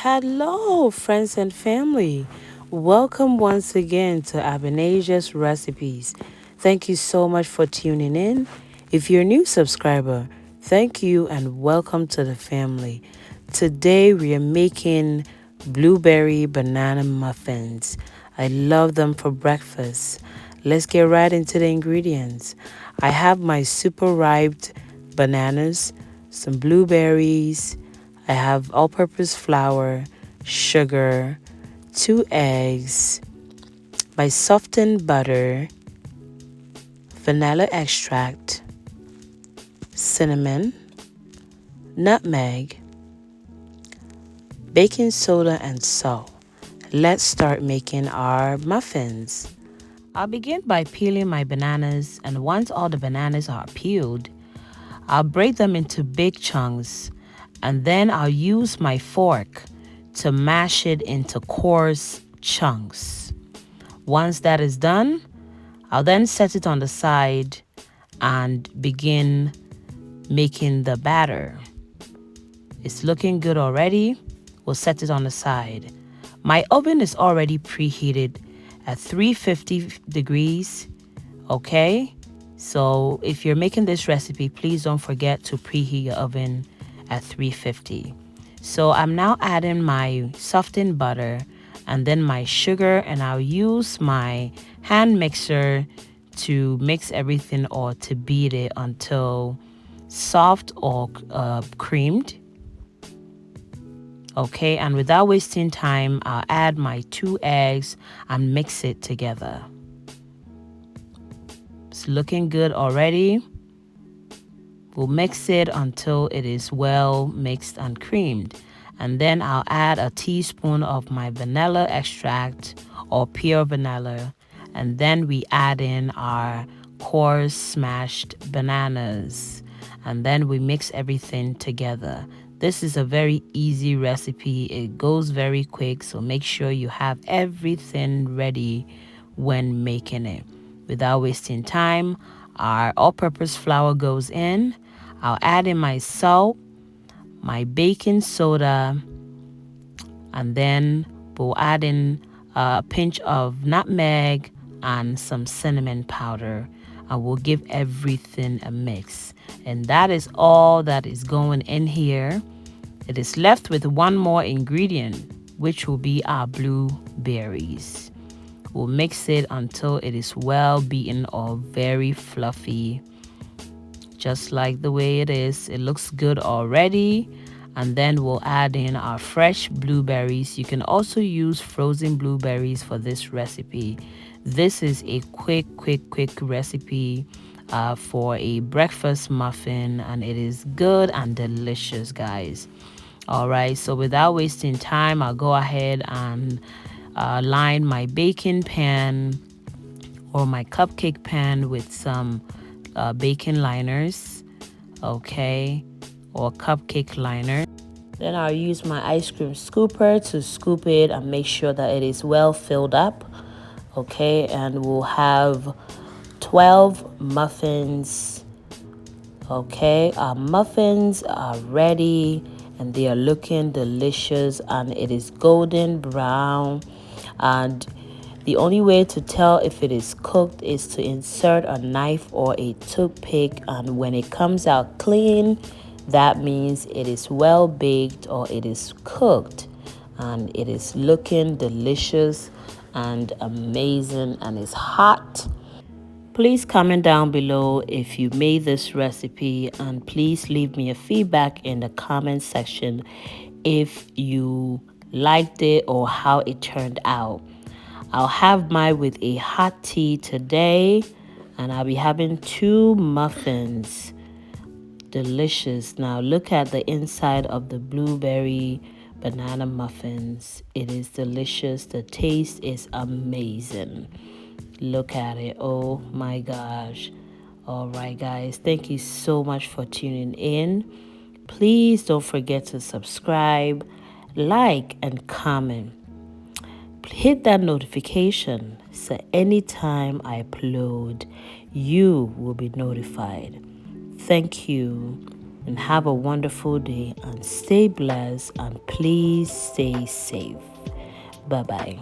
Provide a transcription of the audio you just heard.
Hello, friends and family. Welcome once again to Abinasia's Recipes. Thank you so much for tuning in. If you're a new subscriber, thank you and welcome to the family. Today we are making blueberry banana muffins. I love them for breakfast. Let's get right into the ingredients. I have my super ripe bananas, some blueberries, I have all purpose flour, sugar, 2 eggs, my softened butter, vanilla extract, cinnamon, nutmeg, baking soda, and salt. Let's start making our muffins. I'll begin by peeling my bananas, and once all the bananas are peeled, I'll break them into big chunks, and then I'll use my fork to mash it into coarse chunks. Once that is done, I'll then set it on the side and begin making the batter. It's looking good already. We'll set it on the side. My oven is already preheated at 350 degrees, okay? So if you're making this recipe, please don't forget to preheat your oven at 350. So I'm now adding my softened butter and then my sugar, and I'll use my hand mixer to mix everything or to beat it until soft or creamed. Okay, and without wasting time, I'll add my 2 eggs and mix it together. It's looking good already. We'll mix it until it is well mixed and creamed. And then I'll add a teaspoon of my vanilla extract or pure vanilla. And then we add in our coarse smashed bananas. And then we mix everything together. This is a very easy recipe. It goes very quick, so make sure you have everything ready when making it. Without wasting time, our all-purpose flour goes in. I'll add in my salt, my baking soda, and then we'll add in a pinch of nutmeg and some cinnamon powder. And we'll give everything a mix. And that is all that is going in here. It is left with one more ingredient, which will be our blueberries. We'll mix it until it is well beaten or very fluffy, just like the way it is. It looks good already. And then we'll add in our fresh blueberries. You can also use frozen blueberries for this recipe. This is a quick recipe for a breakfast muffin, and it is good and delicious, guys. All right, so without wasting time, I'll go ahead and line my baking pan or my cupcake pan with some baking liners, okay, or cupcake liner. Then I'll use my ice cream scooper to scoop it and make sure that it is well filled up, okay, and we'll have 12 muffins. Okay, our muffins are ready and they are looking delicious, and it is golden brown. And the only way to tell if it is cooked is to insert a knife or a toothpick, and when it comes out clean, that means it is well baked or it is cooked, and it is looking delicious and amazing and is hot. Please comment down below if you made this recipe, and please leave me a feedback in the comment section if you liked it or how it turned out. I'll have mine with a hot tea today, and I'll be having 2 muffins. Delicious. Now look at the inside of the blueberry banana muffins. It is delicious. The taste is amazing. Look at it. Oh my gosh. All right, guys. Thank you so much for tuning in. Please don't forget to subscribe, like, and comment. Hit that notification so anytime I upload, you will be notified. Thank you. and have a wonderful day and stay blessed and please stay safe. Bye-bye.